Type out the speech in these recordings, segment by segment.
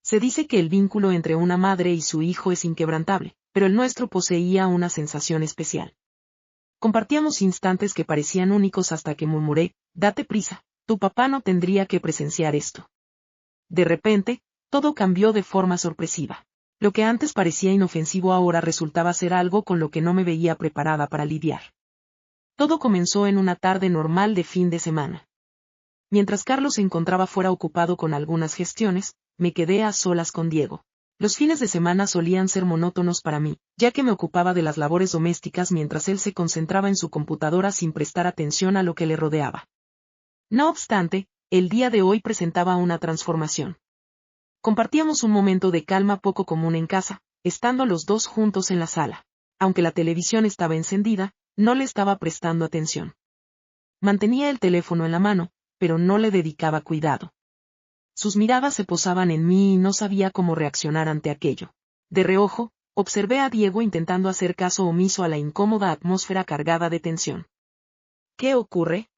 Se dice que el vínculo entre una madre y su hijo es inquebrantable, pero el nuestro poseía una sensación especial. Compartíamos instantes que parecían únicos hasta que murmuré: «Date prisa, tu papá no tendría que presenciar esto». De repente, todo cambió de forma sorpresiva. Lo que antes parecía inofensivo ahora resultaba ser algo con lo que no me veía preparada para lidiar. Todo comenzó en una tarde normal de fin de semana. Mientras Carlos se encontraba fuera ocupado con algunas gestiones, me quedé a solas con Diego. Los fines de semana solían ser monótonos para mí, ya que me ocupaba de las labores domésticas mientras él se concentraba en su computadora sin prestar atención a lo que le rodeaba. No obstante, el día de hoy presentaba una transformación. Compartíamos un momento de calma poco común en casa, estando los dos juntos en la sala. Aunque la televisión estaba encendida, no le estaba prestando atención. Mantenía el teléfono en la mano, pero no le dedicaba cuidado. Sus miradas se posaban en mí y no sabía cómo reaccionar ante aquello. De reojo, observé a Diego intentando hacer caso omiso a la incómoda atmósfera cargada de tensión. ¿Qué ocurre?,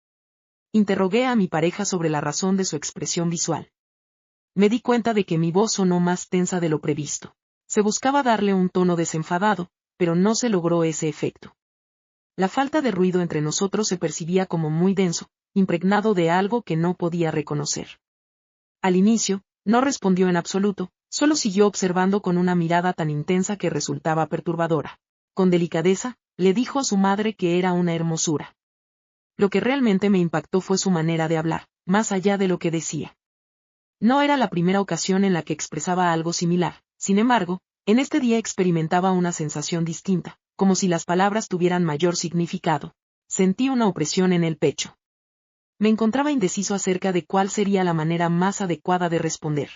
interrogué a mi pareja sobre la razón de su expresión visual. Me di cuenta de que mi voz sonó más tensa de lo previsto. Se buscaba darle un tono desenfadado, pero no se logró ese efecto. La falta de ruido entre nosotros se percibía como muy denso, impregnado de algo que no podía reconocer. Al inicio, no respondió en absoluto, solo siguió observando con una mirada tan intensa que resultaba perturbadora. Con delicadeza, le dijo a su madre que era una hermosura. Lo que realmente me impactó fue su manera de hablar, más allá de lo que decía. No era la primera ocasión en la que expresaba algo similar, sin embargo, en este día experimentaba una sensación distinta, como si las palabras tuvieran mayor significado. Sentí una opresión en el pecho. Me encontraba indeciso acerca de cuál sería la manera más adecuada de responder.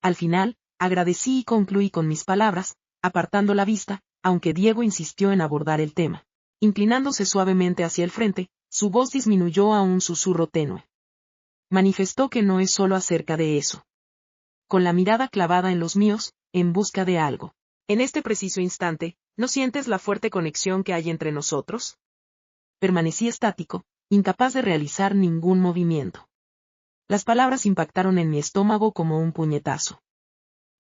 Al final, agradecí y concluí con mis palabras, apartando la vista, aunque Diego insistió en abordar el tema. Inclinándose suavemente hacia el frente, su voz disminuyó a un susurro tenue. Manifestó que no es solo acerca de eso. Con la mirada clavada en los míos, en busca de algo. En este preciso instante, ¿no sientes la fuerte conexión que hay entre nosotros? Permanecí estático, incapaz de realizar ningún movimiento. Las palabras impactaron en mi estómago como un puñetazo.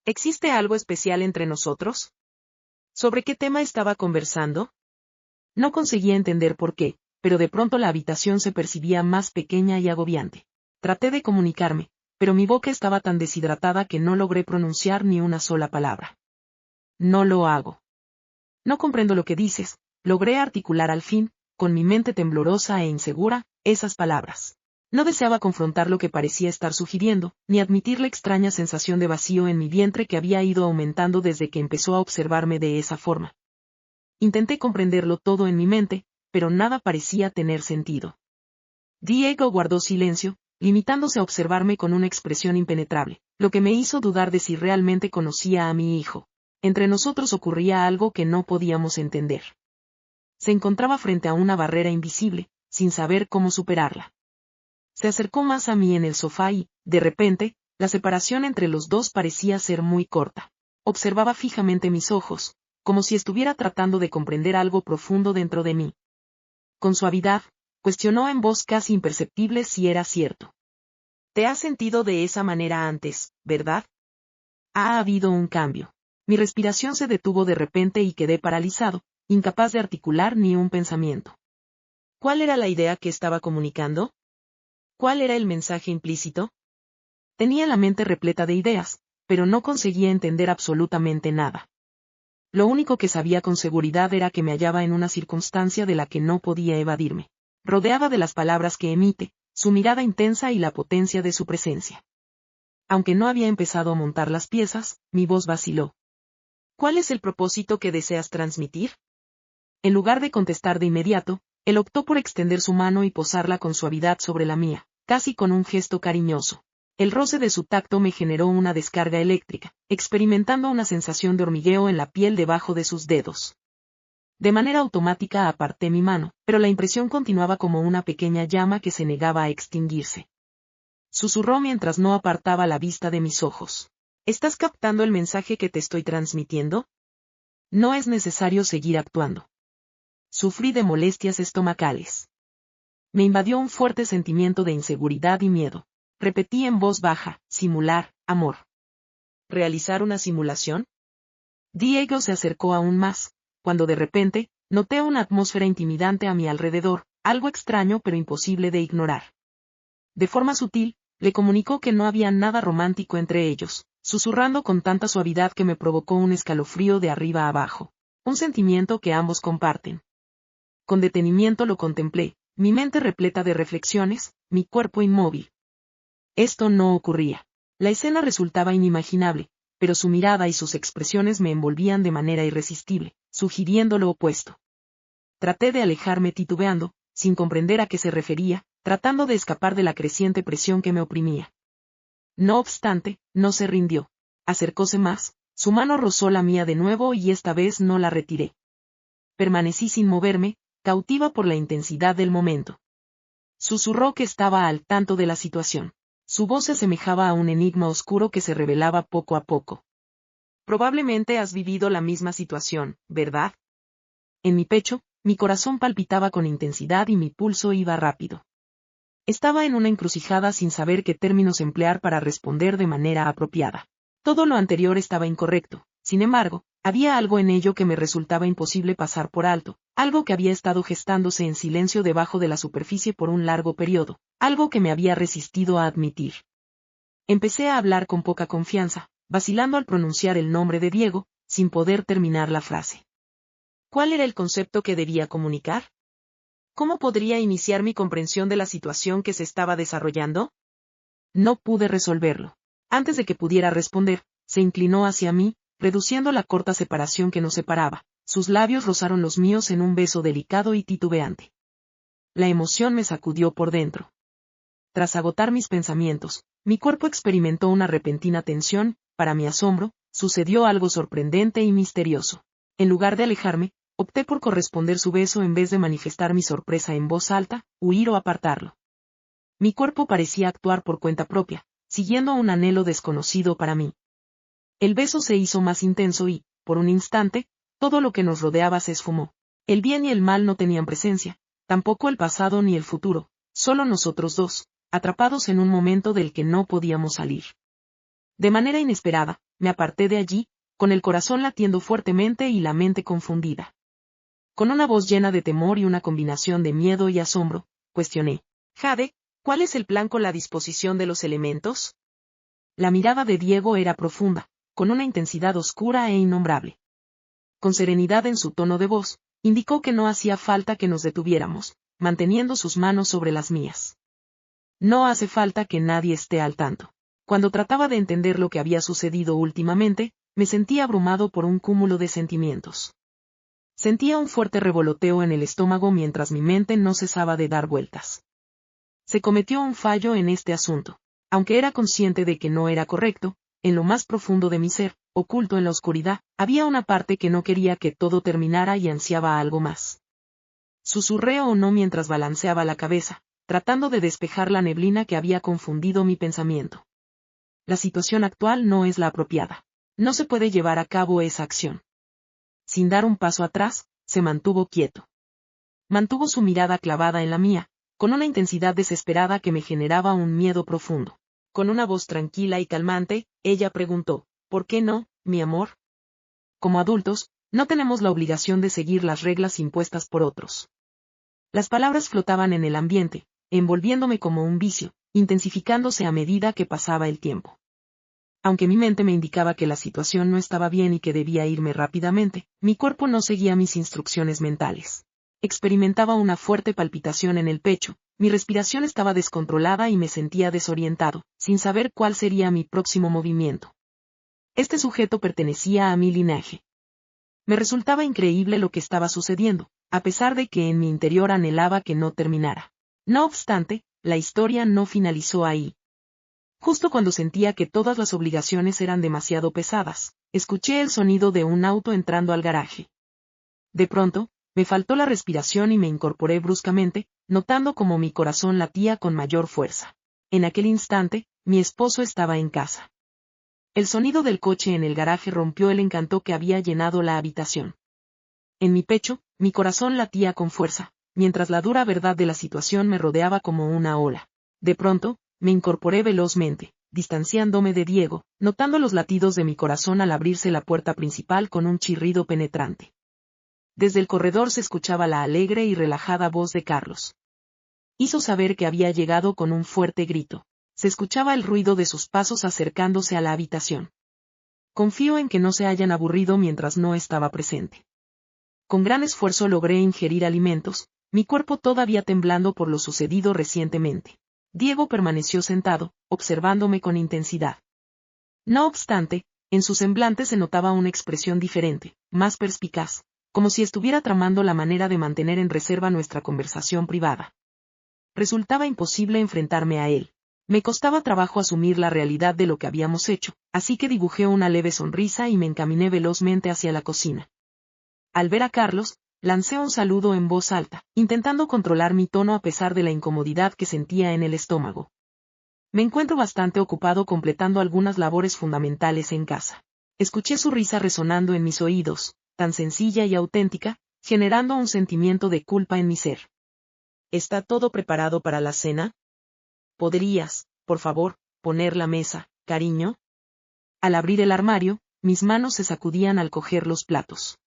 ¿Existe algo especial entre nosotros? ¿Sobre qué tema estaba conversando? No conseguía entender por qué, pero de pronto la habitación se percibía más pequeña y agobiante. Traté de comunicarme, pero mi boca estaba tan deshidratada que no logré pronunciar ni una sola palabra. No lo hago. No comprendo lo que dices, logré articular al fin, con mi mente temblorosa e insegura, esas palabras. No deseaba confrontar lo que parecía estar sugiriendo, ni admitir la extraña sensación de vacío en mi vientre que había ido aumentando desde que empezó a observarme de esa forma. Intenté comprenderlo todo en mi mente, pero nada parecía tener sentido. Diego guardó silencio, limitándose a observarme con una expresión impenetrable, lo que me hizo dudar de si realmente conocía a mi hijo. Entre nosotros ocurría algo que no podíamos entender. Se encontraba frente a una barrera invisible, sin saber cómo superarla. Se acercó más a mí en el sofá y, de repente, la separación entre los dos parecía ser muy corta. Observaba fijamente mis ojos, como si estuviera tratando de comprender algo profundo dentro de mí. Con suavidad, cuestionó en voz casi imperceptible si era cierto. «Te has sentido de esa manera antes, ¿verdad? Ha habido un cambio». Mi respiración se detuvo de repente y quedé paralizado, incapaz de articular ni un pensamiento. ¿Cuál era la idea que estaba comunicando? ¿Cuál era el mensaje implícito? Tenía la mente repleta de ideas, pero no conseguía entender absolutamente nada. Lo único que sabía con seguridad era que me hallaba en una circunstancia de la que no podía evadirme. Rodeada de las palabras que emite, su mirada intensa y la potencia de su presencia. Aunque no había empezado a montar las piezas, mi voz vaciló. ¿Cuál es el propósito que deseas transmitir? En lugar de contestar de inmediato, él optó por extender su mano y posarla con suavidad sobre la mía, casi con un gesto cariñoso. El roce de su tacto me generó una descarga eléctrica, experimentando una sensación de hormigueo en la piel debajo de sus dedos. De manera automática aparté mi mano, pero la impresión continuaba como una pequeña llama que se negaba a extinguirse. Susurró mientras no apartaba la vista de mis ojos. ¿Estás captando el mensaje que te estoy transmitiendo? No es necesario seguir actuando. Sufrí de molestias estomacales. Me invadió un fuerte sentimiento de inseguridad y miedo. Repetí en voz baja, simular, amor. ¿Realizar una simulación? Diego se acercó aún más, cuando de repente, noté una atmósfera intimidante a mi alrededor, algo extraño pero imposible de ignorar. De forma sutil, le comunicó que no había nada romántico entre ellos, susurrando con tanta suavidad que me provocó un escalofrío de arriba a abajo, un sentimiento que ambos comparten. Con detenimiento lo contemplé, mi mente repleta de reflexiones, mi cuerpo inmóvil. Esto no ocurría. La escena resultaba inimaginable, pero su mirada y sus expresiones me envolvían de manera irresistible, sugiriendo lo opuesto. Traté de alejarme titubeando, sin comprender a qué se refería, tratando de escapar de la creciente presión que me oprimía. No obstante, no se rindió. Acercóse más, su mano rozó la mía de nuevo y esta vez no la retiré. Permanecí sin moverme, cautiva por la intensidad del momento. Susurró que estaba al tanto de la situación. Su voz se asemejaba a un enigma oscuro que se revelaba poco a poco. Probablemente has vivido la misma situación, ¿verdad? En mi pecho, mi corazón palpitaba con intensidad y mi pulso iba rápido. Estaba en una encrucijada sin saber qué términos emplear para responder de manera apropiada. Todo lo anterior estaba incorrecto, sin embargo, había algo en ello que me resultaba imposible pasar por alto, algo que había estado gestándose en silencio debajo de la superficie por un largo periodo, algo que me había resistido a admitir. Empecé a hablar con poca confianza, vacilando al pronunciar el nombre de Diego, sin poder terminar la frase. ¿Cuál era el concepto que debía comunicar? ¿Cómo podría iniciar mi comprensión de la situación que se estaba desarrollando? No pude resolverlo. Antes de que pudiera responder, se inclinó hacia mí, reduciendo la corta separación que nos separaba. Sus labios rozaron los míos en un beso delicado y titubeante. La emoción me sacudió por dentro. Tras agotar mis pensamientos, mi cuerpo experimentó una repentina tensión. Para mi asombro, sucedió algo sorprendente y misterioso. En lugar de alejarme, opté por corresponder su beso en vez de manifestar mi sorpresa en voz alta, huir o apartarlo. Mi cuerpo parecía actuar por cuenta propia, siguiendo un anhelo desconocido para mí. El beso se hizo más intenso y, por un instante, todo lo que nos rodeaba se esfumó. El bien y el mal no tenían presencia, tampoco el pasado ni el futuro, solo nosotros dos, atrapados en un momento del que no podíamos salir. De manera inesperada, me aparté de allí, con el corazón latiendo fuertemente y la mente confundida. Con una voz llena de temor y una combinación de miedo y asombro, cuestioné: Jade, ¿cuál es el plan con la disposición de los elementos? La mirada de Diego era profunda, con una intensidad oscura e innombrable. Con serenidad en su tono de voz, indicó que no hacía falta que nos detuviéramos, manteniendo sus manos sobre las mías. No hace falta que nadie esté al tanto. Cuando trataba de entender lo que había sucedido últimamente, me sentía abrumado por un cúmulo de sentimientos. Sentía un fuerte revoloteo en el estómago mientras mi mente no cesaba de dar vueltas. Se cometió un fallo en este asunto. Aunque era consciente de que no era correcto, en lo más profundo de mi ser, oculto en la oscuridad, había una parte que no quería que todo terminara y ansiaba algo más. Susurré o no mientras balanceaba la cabeza, tratando de despejar la neblina que había confundido mi pensamiento. La situación actual no es la apropiada. No se puede llevar a cabo esa acción. Sin dar un paso atrás, se mantuvo quieto. Mantuvo su mirada clavada en la mía, con una intensidad desesperada que me generaba un miedo profundo. Con una voz tranquila y calmante, ella preguntó: ¿por qué no, mi amor? Como adultos, no tenemos la obligación de seguir las reglas impuestas por otros. Las palabras flotaban en el ambiente, envolviéndome como un vicio, intensificándose a medida que pasaba el tiempo. Aunque mi mente me indicaba que la situación no estaba bien y que debía irme rápidamente, mi cuerpo no seguía mis instrucciones mentales. Experimentaba una fuerte palpitación en el pecho, mi respiración estaba descontrolada y me sentía desorientado, sin saber cuál sería mi próximo movimiento. Este sujeto pertenecía a mi linaje. Me resultaba increíble lo que estaba sucediendo, a pesar de que en mi interior anhelaba que no terminara. No obstante, la historia no finalizó ahí. Justo cuando sentía que todas las obligaciones eran demasiado pesadas, escuché el sonido de un auto entrando al garaje. De pronto, me faltó la respiración y me incorporé bruscamente, notando cómo mi corazón latía con mayor fuerza. En aquel instante, mi esposo estaba en casa. El sonido del coche en el garaje rompió el encanto que había llenado la habitación. En mi pecho, mi corazón latía con fuerza, mientras la dura verdad de la situación me rodeaba como una ola. De pronto, me incorporé velozmente, distanciándome de Diego, notando los latidos de mi corazón al abrirse la puerta principal con un chirrido penetrante. Desde el corredor se escuchaba la alegre y relajada voz de Carlos. Hizo saber que había llegado con un fuerte grito. Se escuchaba el ruido de sus pasos acercándose a la habitación. Confío en que no se hayan aburrido mientras no estaba presente. Con gran esfuerzo logré ingerir alimentos, mi cuerpo todavía temblando por lo sucedido recientemente. Diego permaneció sentado, observándome con intensidad. No obstante, en su semblante se notaba una expresión diferente, más perspicaz, como si estuviera tramando la manera de mantener en reserva nuestra conversación privada. Resultaba imposible enfrentarme a él. Me costaba trabajo asumir la realidad de lo que habíamos hecho, así que dibujé una leve sonrisa y me encaminé velozmente hacia la cocina. Al ver a Carlos, lancé un saludo en voz alta, intentando controlar mi tono a pesar de la incomodidad que sentía en el estómago. Me encuentro bastante ocupado completando algunas labores fundamentales en casa. Escuché su risa resonando en mis oídos, tan sencilla y auténtica, generando un sentimiento de culpa en mi ser. ¿Está todo preparado para la cena? ¿Podrías, por favor, poner la mesa, cariño? Al abrir el armario, mis manos se sacudían al coger los platos.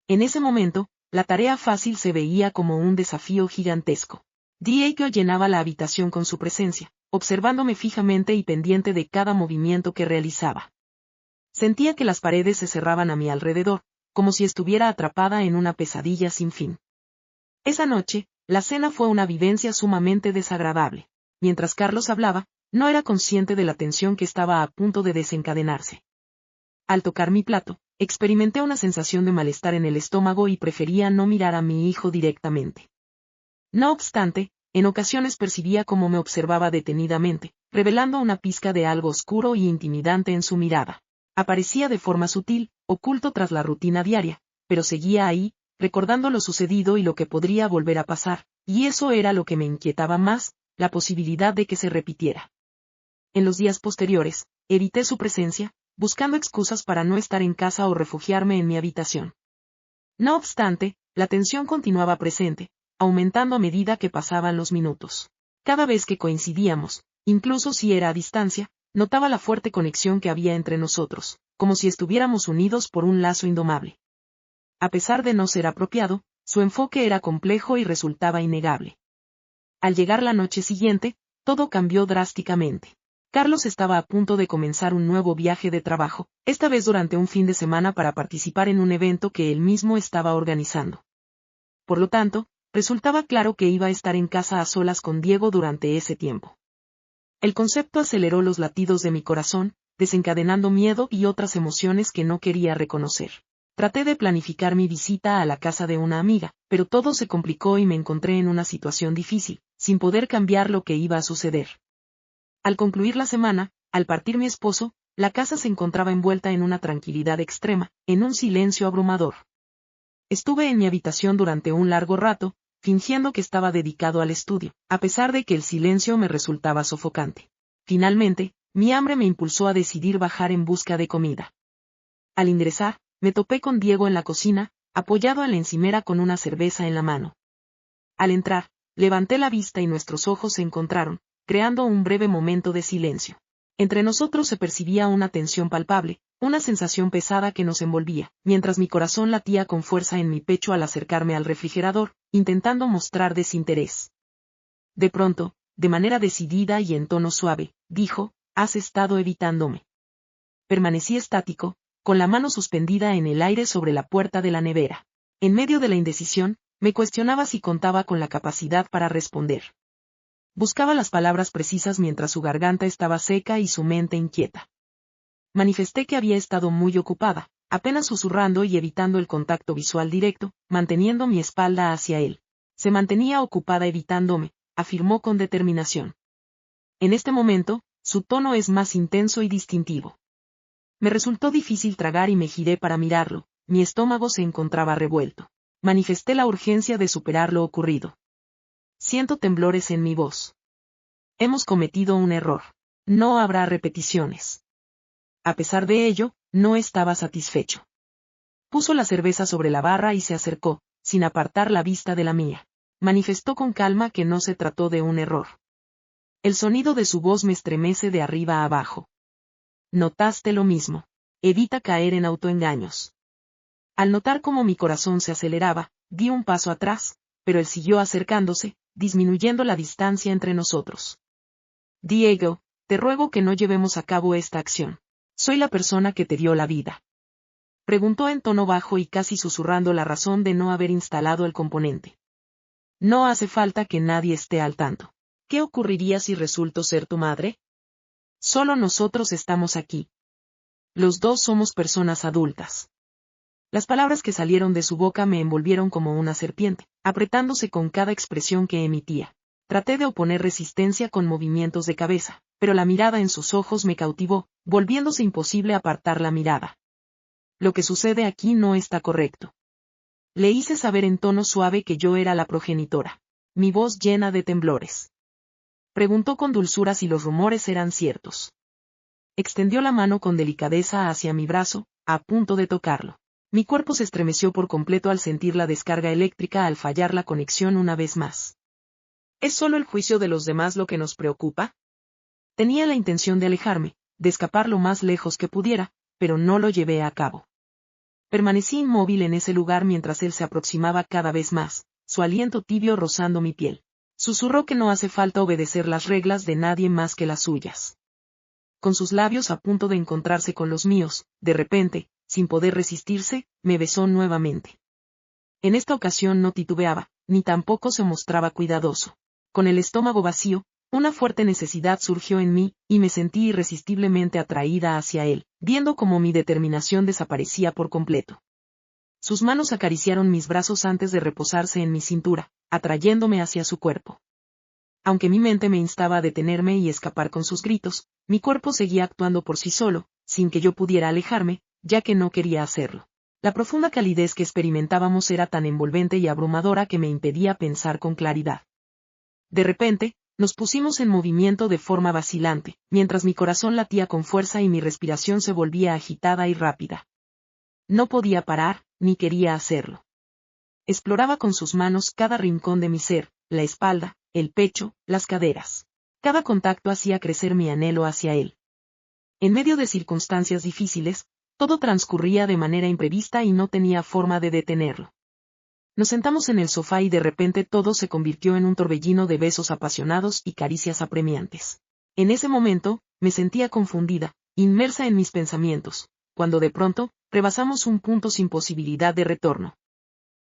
En ese momento, la tarea fácil se veía como un desafío gigantesco. Diego llenaba la habitación con su presencia, observándome fijamente y pendiente de cada movimiento que realizaba. Sentía que las paredes se cerraban a mi alrededor, como si estuviera atrapada en una pesadilla sin fin. Esa noche, la cena fue una vivencia sumamente desagradable. Mientras Carlos hablaba, no era consciente de la tensión que estaba a punto de desencadenarse. Al tocar mi plato, experimenté una sensación de malestar en el estómago y prefería no mirar a mi hijo directamente. No obstante, en ocasiones percibía cómo me observaba detenidamente, revelando una pizca de algo oscuro y intimidante en su mirada. Aparecía de forma sutil, oculto tras la rutina diaria, pero seguía ahí, recordando lo sucedido y lo que podría volver a pasar, y eso era lo que me inquietaba más, la posibilidad de que se repitiera. En los días posteriores, evité su presencia, buscando excusas para no estar en casa o refugiarme en mi habitación. No obstante, la tensión continuaba presente, aumentando a medida que pasaban los minutos. Cada vez que coincidíamos, incluso si era a distancia, notaba la fuerte conexión que había entre nosotros, como si estuviéramos unidos por un lazo indomable. A pesar de no ser apropiado, su enfoque era complejo y resultaba innegable. Al llegar la noche siguiente, todo cambió drásticamente. Carlos estaba a punto de comenzar un nuevo viaje de trabajo, esta vez durante un fin de semana para participar en un evento que él mismo estaba organizando. Por lo tanto, resultaba claro que iba a estar en casa a solas con Diego durante ese tiempo. El concepto aceleró los latidos de mi corazón, desencadenando miedo y otras emociones que no quería reconocer. Traté de planificar mi visita a la casa de una amiga, pero todo se complicó y me encontré en una situación difícil, sin poder cambiar lo que iba a suceder. Al concluir la semana, al partir mi esposo, la casa se encontraba envuelta en una tranquilidad extrema, en un silencio abrumador. Estuve en mi habitación durante un largo rato, fingiendo que estaba dedicado al estudio, a pesar de que el silencio me resultaba sofocante. Finalmente, mi hambre me impulsó a decidir bajar en busca de comida. Al ingresar, me topé con Diego en la cocina, apoyado en la encimera con una cerveza en la mano. Al entrar, levanté la vista y nuestros ojos se encontraron, creando un breve momento de silencio. Entre nosotros se percibía una tensión palpable, una sensación pesada que nos envolvía, mientras mi corazón latía con fuerza en mi pecho al acercarme al refrigerador, intentando mostrar desinterés. De pronto, de manera decidida y en tono suave, dijo, «Has estado evitándome». Permanecí estático, con la mano suspendida en el aire sobre la puerta de la nevera. En medio de la indecisión, me cuestionaba si contaba con la capacidad para responder. Buscaba las palabras precisas mientras su garganta estaba seca y su mente inquieta. Manifesté que había estado muy ocupada, apenas susurrando y evitando el contacto visual directo, manteniendo mi espalda hacia él. Se mantenía ocupada evitándome, afirmó con determinación. En este momento, su tono es más intenso y distintivo. Me resultó difícil tragar y me giré para mirarlo, mi estómago se encontraba revuelto. Manifesté la urgencia de superar lo ocurrido. Siento temblores en mi voz. Hemos cometido un error. No habrá repeticiones. A pesar de ello, no estaba satisfecho. Puso la cerveza sobre la barra y se acercó, sin apartar la vista de la mía. Manifestó con calma que no se trató de un error. El sonido de su voz me estremece de arriba a abajo. ¿Notaste lo mismo? Evita caer en autoengaños. Al notar cómo mi corazón se aceleraba, di un paso atrás, pero él siguió acercándose, disminuyendo la distancia entre nosotros. Diego, te ruego que no llevemos a cabo esta acción. Soy la persona que te dio la vida. Preguntó en tono bajo y casi susurrando la razón de no haber instalado el componente. No hace falta que nadie esté al tanto. ¿Qué ocurriría si resulto ser tu madre? Solo nosotros estamos aquí. Los dos somos personas adultas. Las palabras que salieron de su boca me envolvieron como una serpiente, apretándose con cada expresión que emitía. Traté de oponer resistencia con movimientos de cabeza, pero la mirada en sus ojos me cautivó, volviéndose imposible apartar la mirada. Lo que sucede aquí no está correcto. Le hice saber en tono suave que yo era la progenitora. Mi voz llena de temblores. Preguntó con dulzura si los rumores eran ciertos. Extendió la mano con delicadeza hacia mi brazo, a punto de tocarlo. Mi cuerpo se estremeció por completo al sentir la descarga eléctrica al fallar la conexión una vez más. ¿Es solo el juicio de los demás lo que nos preocupa? Tenía la intención de alejarme, de escapar lo más lejos que pudiera, pero no lo llevé a cabo. Permanecí inmóvil en ese lugar mientras él se aproximaba cada vez más, su aliento tibio rozando mi piel. Susurró que no hace falta obedecer las reglas de nadie más que las suyas. Con sus labios a punto de encontrarse con los míos, de repente, sin poder resistirse, me besó nuevamente. En esta ocasión no titubeaba, ni tampoco se mostraba cuidadoso. Con el estómago vacío, una fuerte necesidad surgió en mí, y me sentí irresistiblemente atraída hacia él, viendo cómo mi determinación desaparecía por completo. Sus manos acariciaron mis brazos antes de reposarse en mi cintura, atrayéndome hacia su cuerpo. Aunque mi mente me instaba a detenerme y escapar con sus gritos, mi cuerpo seguía actuando por sí solo, sin que yo pudiera alejarme, ya que no quería hacerlo. La profunda calidez que experimentábamos era tan envolvente y abrumadora que me impedía pensar con claridad. De repente, nos pusimos en movimiento de forma vacilante, mientras mi corazón latía con fuerza y mi respiración se volvía agitada y rápida. No podía parar, ni quería hacerlo. Exploraba con sus manos cada rincón de mi ser, la espalda, el pecho, las caderas. Cada contacto hacía crecer mi anhelo hacia él. En medio de circunstancias difíciles, todo transcurría de manera imprevista y no tenía forma de detenerlo. Nos sentamos en el sofá y de repente todo se convirtió en un torbellino de besos apasionados y caricias apremiantes. En ese momento, me sentía confundida, inmersa en mis pensamientos, cuando de pronto, rebasamos un punto sin posibilidad de retorno.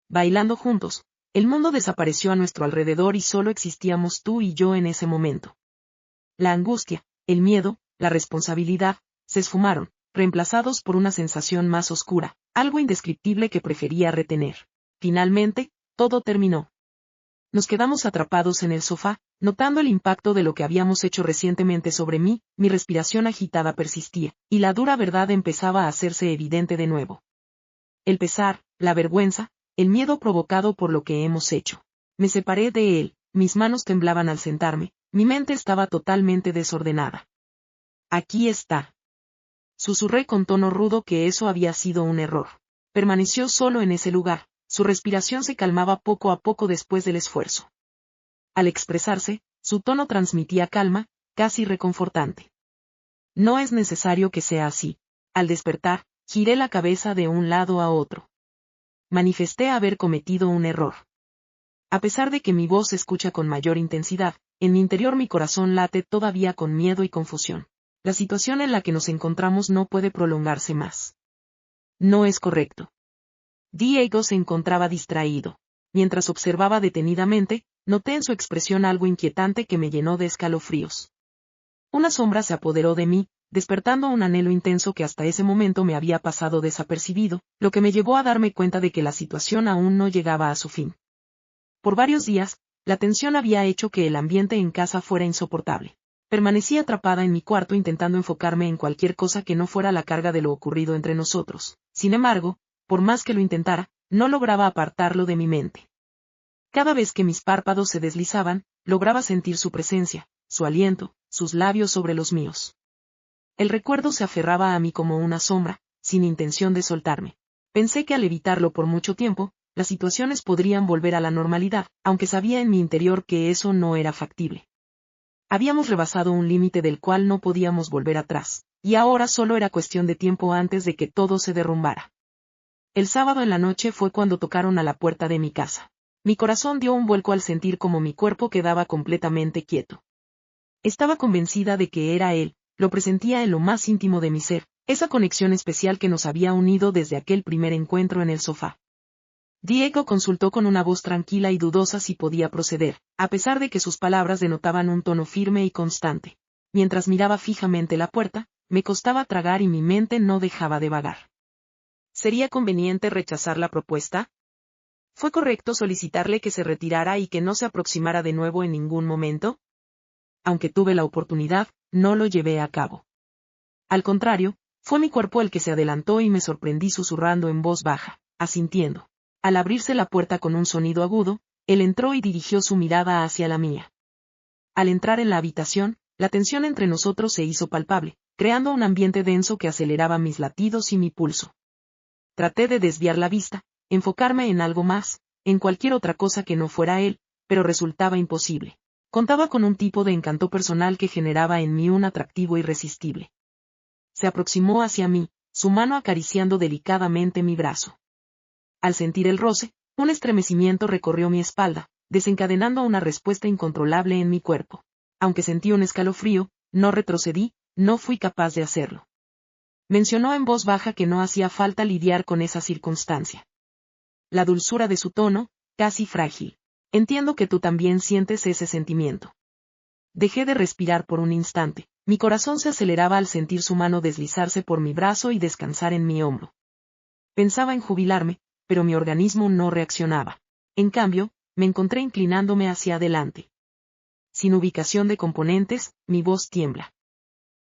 Bailando juntos, el mundo desapareció a nuestro alrededor y solo existíamos tú y yo en ese momento. La angustia, el miedo, la responsabilidad, se esfumaron, reemplazados por una sensación más oscura, algo indescriptible que prefería retener. Finalmente, todo terminó. Nos quedamos atrapados en el sofá, notando el impacto de lo que habíamos hecho recientemente sobre mí, mi respiración agitada persistía, y la dura verdad empezaba a hacerse evidente de nuevo. El pesar, la vergüenza, el miedo provocado por lo que hemos hecho. Me separé de él, mis manos temblaban al sentarme, mi mente estaba totalmente desordenada. Aquí está. Susurré con tono rudo que eso había sido un error. Permaneció solo en ese lugar, su respiración se calmaba poco a poco después del esfuerzo. Al expresarse, su tono transmitía calma, casi reconfortante. No es necesario que sea así. Al despertar, giré la cabeza de un lado a otro. Manifesté haber cometido un error. A pesar de que mi voz se escucha con mayor intensidad, en mi interior mi corazón late todavía con miedo y confusión. La situación en la que nos encontramos no puede prolongarse más. No es correcto. Diego se encontraba distraído. Mientras observaba detenidamente, noté en su expresión algo inquietante que me llenó de escalofríos. Una sombra se apoderó de mí, despertando un anhelo intenso que hasta ese momento me había pasado desapercibido, lo que me llevó a darme cuenta de que la situación aún no llegaba a su fin. Por varios días, la tensión había hecho que el ambiente en casa fuera insoportable. Permanecí atrapada en mi cuarto intentando enfocarme en cualquier cosa que no fuera la carga de lo ocurrido entre nosotros. Sin embargo, por más que lo intentara, no lograba apartarlo de mi mente. Cada vez que mis párpados se deslizaban, lograba sentir su presencia, su aliento, sus labios sobre los míos. El recuerdo se aferraba a mí como una sombra, sin intención de soltarme. Pensé que al evitarlo por mucho tiempo, las situaciones podrían volver a la normalidad, aunque sabía en mi interior que eso no era factible. Habíamos rebasado un límite del cual no podíamos volver atrás, y ahora solo era cuestión de tiempo antes de que todo se derrumbara. El sábado en la noche fue cuando tocaron a la puerta de mi casa. Mi corazón dio un vuelco al sentir como mi cuerpo quedaba completamente quieto. Estaba convencida de que era él, lo presentía en lo más íntimo de mi ser, esa conexión especial que nos había unido desde aquel primer encuentro en el sofá. Diego consultó con una voz tranquila y dudosa si podía proceder, a pesar de que sus palabras denotaban un tono firme y constante. Mientras miraba fijamente la puerta, me costaba tragar y mi mente no dejaba de vagar. ¿Sería conveniente rechazar la propuesta? ¿Fue correcto solicitarle que se retirara y que no se aproximara de nuevo en ningún momento? Aunque tuve la oportunidad, no lo llevé a cabo. Al contrario, fue mi cuerpo el que se adelantó y me sorprendí susurrando en voz baja, asintiendo. Al abrirse la puerta con un sonido agudo, él entró y dirigió su mirada hacia la mía. Al entrar en la habitación, la tensión entre nosotros se hizo palpable, creando un ambiente denso que aceleraba mis latidos y mi pulso. Traté de desviar la vista, enfocarme en algo más, en cualquier otra cosa que no fuera él, pero resultaba imposible. Contaba con un tipo de encanto personal que generaba en mí un atractivo irresistible. Se aproximó hacia mí, su mano acariciando delicadamente mi brazo. Al sentir el roce, un estremecimiento recorrió mi espalda, desencadenando una respuesta incontrolable en mi cuerpo. Aunque sentí un escalofrío, no retrocedí, no fui capaz de hacerlo. Mencionó en voz baja que no hacía falta lidiar con esa circunstancia. La dulzura de su tono, casi frágil. Entiendo que tú también sientes ese sentimiento. Dejé de respirar por un instante, mi corazón se aceleraba al sentir su mano deslizarse por mi brazo y descansar en mi hombro. Pensaba en jubilarme, pero mi organismo no reaccionaba. En cambio, me encontré inclinándome hacia adelante. Sin ubicación de componentes, mi voz tiembla.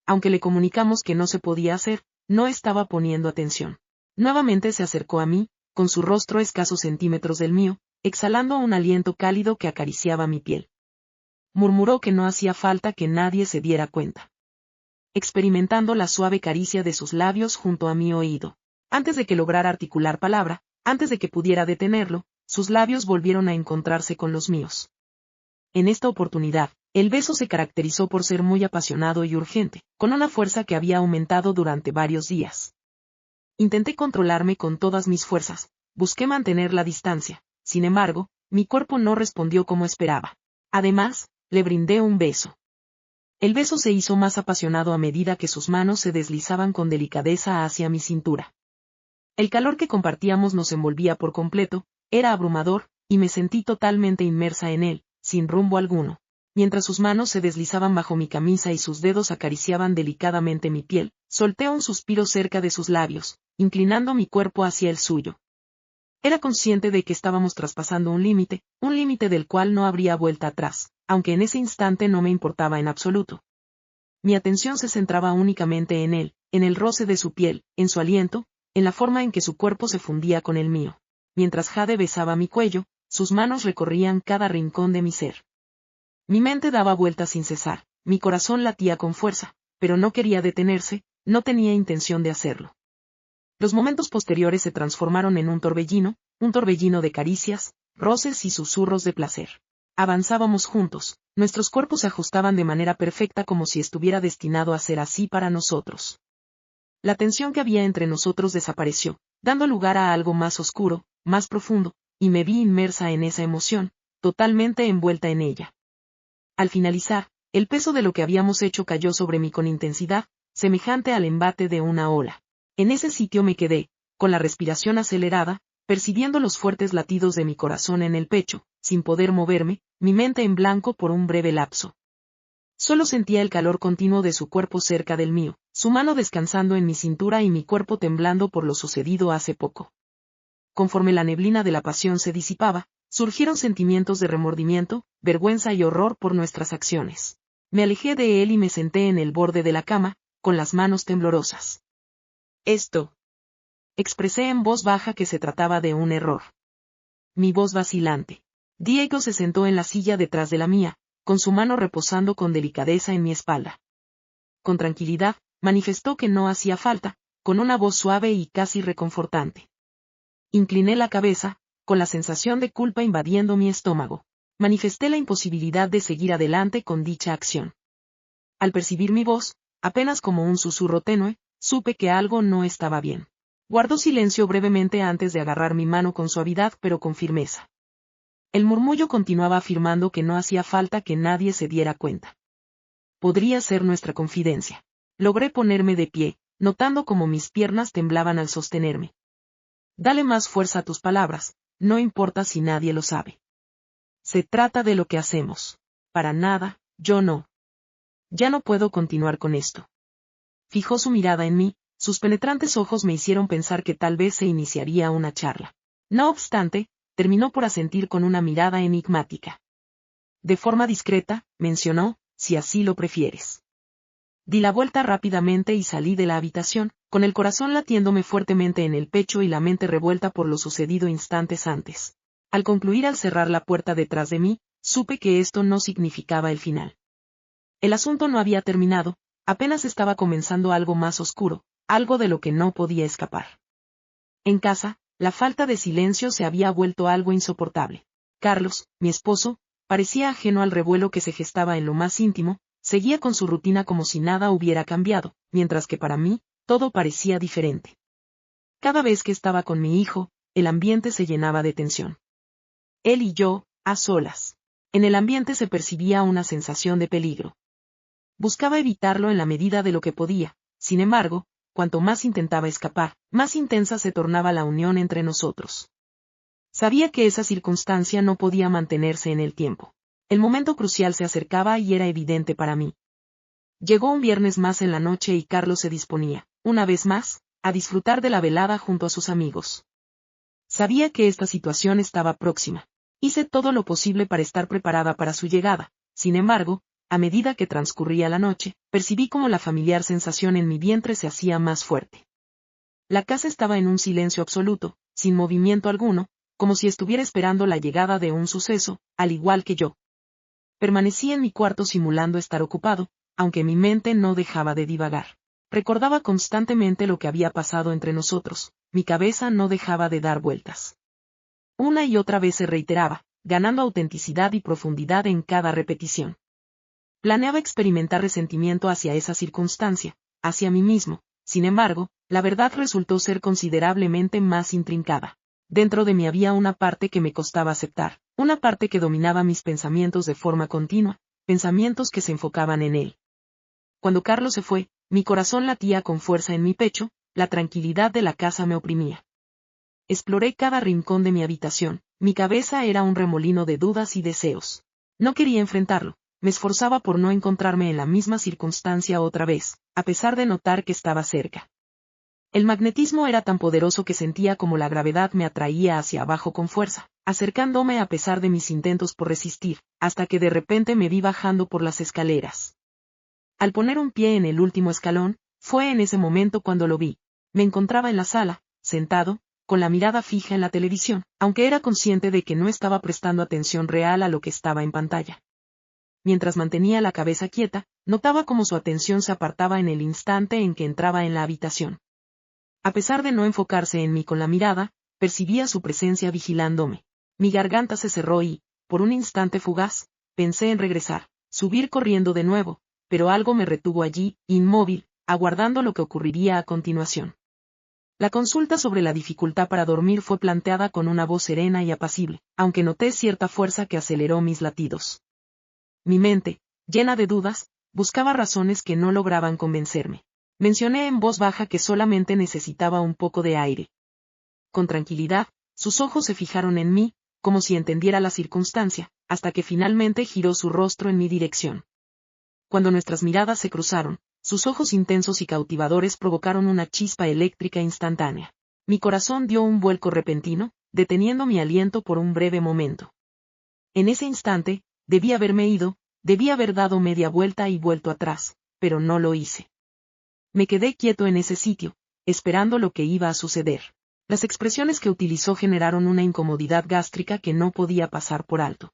Aunque le comunicamos que no se podía hacer, no estaba poniendo atención. Nuevamente se acercó a mí, con su rostro a escasos centímetros del mío, exhalando un aliento cálido que acariciaba mi piel. Murmuró que no hacía falta que nadie se diera cuenta. Experimentando la suave caricia de sus labios junto a mi oído. Antes de que lograra articular palabra, antes de que pudiera detenerlo, sus labios volvieron a encontrarse con los míos. En esta oportunidad, el beso se caracterizó por ser muy apasionado y urgente, con una fuerza que había aumentado durante varios días. Intenté controlarme con todas mis fuerzas, busqué mantener la distancia, sin embargo, mi cuerpo no respondió como esperaba. Además, le brindé un beso. El beso se hizo más apasionado a medida que sus manos se deslizaban con delicadeza hacia mi cintura. El calor que compartíamos nos envolvía por completo, era abrumador, y me sentí totalmente inmersa en él, sin rumbo alguno. Mientras sus manos se deslizaban bajo mi camisa y sus dedos acariciaban delicadamente mi piel, solté un suspiro cerca de sus labios, inclinando mi cuerpo hacia el suyo. Era consciente de que estábamos traspasando un límite del cual no habría vuelta atrás, aunque en ese instante no me importaba en absoluto. Mi atención se centraba únicamente en él, en el roce de su piel, en su aliento, en la forma en que su cuerpo se fundía con el mío. Mientras Jade besaba mi cuello, sus manos recorrían cada rincón de mi ser. Mi mente daba vueltas sin cesar, mi corazón latía con fuerza, pero no quería detenerse, no tenía intención de hacerlo. Los momentos posteriores se transformaron en un torbellino de caricias, roces y susurros de placer. Avanzábamos juntos, nuestros cuerpos se ajustaban de manera perfecta como si estuviera destinado a ser así para nosotros. La tensión que había entre nosotros desapareció, dando lugar a algo más oscuro, más profundo, y me vi inmersa en esa emoción, totalmente envuelta en ella. Al finalizar, el peso de lo que habíamos hecho cayó sobre mí con intensidad, semejante al embate de una ola. En ese sitio me quedé, con la respiración acelerada, percibiendo los fuertes latidos de mi corazón en el pecho, sin poder moverme, mi mente en blanco por un breve lapso. Solo sentía el calor continuo de su cuerpo cerca del mío, su mano descansando en mi cintura y mi cuerpo temblando por lo sucedido hace poco. Conforme la neblina de la pasión se disipaba, surgieron sentimientos de remordimiento, vergüenza y horror por nuestras acciones. Me alejé de él y me senté en el borde de la cama, con las manos temblorosas. Expresé en voz baja que se trataba de un error. Mi voz vacilante. Diego se sentó en la silla detrás de la mía, con su mano reposando con delicadeza en mi espalda. Con tranquilidad, manifestó que no hacía falta, con una voz suave y casi reconfortante. Incliné la cabeza, con la sensación de culpa invadiendo mi estómago. manifesté la imposibilidad de seguir adelante con dicha acción. Al percibir mi voz, apenas como un susurro tenue, supe que algo no estaba bien. Guardó silencio brevemente antes de agarrar mi mano con suavidad pero con firmeza. El murmullo continuaba afirmando que no hacía falta que nadie se diera cuenta. Podría ser nuestra confidencia. Logré ponerme de pie, notando cómo mis piernas temblaban al sostenerme. Dale más fuerza a tus palabras, no importa si nadie lo sabe. Se trata de lo que hacemos. Para nada, yo no. Ya no puedo continuar con esto. Fijó su mirada en mí, sus penetrantes ojos me hicieron pensar que tal vez se iniciaría una charla. No obstante, terminó por asentir con una mirada enigmática. De forma discreta, mencionó, si así lo prefieres. Di la vuelta rápidamente y salí de la habitación, con el corazón latiéndome fuertemente en el pecho y la mente revuelta por lo sucedido instantes antes. Al concluir al cerrar la puerta detrás de mí, supe que esto no significaba el final. El asunto no había terminado, apenas estaba comenzando algo más oscuro, algo de lo que no podía escapar. En casa, la falta de silencio se había vuelto algo insoportable. Carlos, mi esposo, parecía ajeno al revuelo que se gestaba en lo más íntimo, seguía con su rutina como si nada hubiera cambiado, mientras que para mí, todo parecía diferente. Cada vez que estaba con mi hijo, el ambiente se llenaba de tensión. Él y yo, a solas. En el ambiente se percibía una sensación de peligro. Buscaba evitarlo en la medida de lo que podía, sin embargo, cuanto más intentaba escapar, más intensa se tornaba la unión entre nosotros. Sabía que esa circunstancia no podía mantenerse en el tiempo. El momento crucial se acercaba y era evidente para mí. Llegó un viernes más en la noche y Carlos se disponía, una vez más, a disfrutar de la velada junto a sus amigos. Sabía que esta situación estaba próxima. Hice todo lo posible para estar preparada para su llegada. Sin embargo, a medida que transcurría la noche, percibí como la familiar sensación en mi vientre se hacía más fuerte. La casa estaba en un silencio absoluto, sin movimiento alguno, como si estuviera esperando la llegada de un suceso, al igual que yo. Permanecí en mi cuarto simulando estar ocupado, aunque mi mente no dejaba de divagar. Recordaba constantemente lo que había pasado entre nosotros, mi cabeza no dejaba de dar vueltas. Una y otra vez se reiteraba, ganando autenticidad y profundidad en cada repetición. Planeaba experimentar resentimiento hacia esa circunstancia, hacia mí mismo, sin embargo, la verdad resultó ser considerablemente más intrincada. Dentro de mí había una parte que me costaba aceptar, una parte que dominaba mis pensamientos de forma continua, pensamientos que se enfocaban en él. Cuando Carlos se fue, mi corazón latía con fuerza en mi pecho, la tranquilidad de la casa me oprimía. Exploré cada rincón de mi habitación, mi cabeza era un remolino de dudas y deseos. No quería enfrentarlo, me esforzaba por no encontrarme en la misma circunstancia otra vez, a pesar de notar que estaba cerca. El magnetismo era tan poderoso que sentía como la gravedad me atraía hacia abajo con fuerza, acercándome a pesar de mis intentos por resistir, hasta que de repente me vi bajando por las escaleras. Al poner un pie en el último escalón, fue en ese momento cuando lo vi. Me encontraba en la sala, sentado, con la mirada fija en la televisión, aunque era consciente de que no estaba prestando atención real a lo que estaba en pantalla. Mientras mantenía la cabeza quieta, notaba cómo su atención se apartaba en el instante en que entraba en la habitación. A pesar de no enfocarse en mí con la mirada, percibía su presencia vigilándome. Mi garganta se cerró y, por un instante fugaz, pensé en regresar, subir corriendo de nuevo, pero algo me retuvo allí, inmóvil, aguardando lo que ocurriría a continuación. La consulta sobre la dificultad para dormir fue planteada con una voz serena y apacible, aunque noté cierta fuerza que aceleró mis latidos. Mi mente, llena de dudas, buscaba razones que no lograban convencerme. Mencioné en voz baja que solamente necesitaba un poco de aire. Con tranquilidad, sus ojos se fijaron en mí, como si entendiera la circunstancia, hasta que finalmente giró su rostro en mi dirección. Cuando nuestras miradas se cruzaron, sus ojos intensos y cautivadores provocaron una chispa eléctrica instantánea. Mi corazón dio un vuelco repentino, deteniendo mi aliento por un breve momento. En ese instante, debí haberme ido, debí haber dado media vuelta y vuelto atrás, pero no lo hice. Me quedé quieto en ese sitio, esperando lo que iba a suceder. Las expresiones que utilizó generaron una incomodidad gástrica que no podía pasar por alto.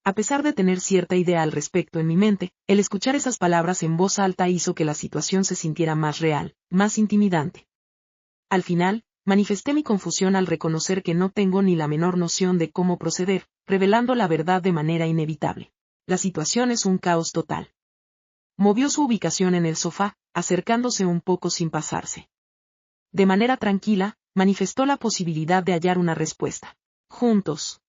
A pesar de tener cierta idea al respecto en mi mente, el escuchar esas palabras en voz alta hizo que la situación se sintiera más real, más intimidante. Al final, manifesté mi confusión al reconocer que no tengo ni la menor noción de cómo proceder, revelando la verdad de manera inevitable. La situación es un caos total. Movió su ubicación en el sofá, acercándose un poco sin pasarse. De manera tranquila, manifestó la posibilidad de hallar una respuesta. Juntos.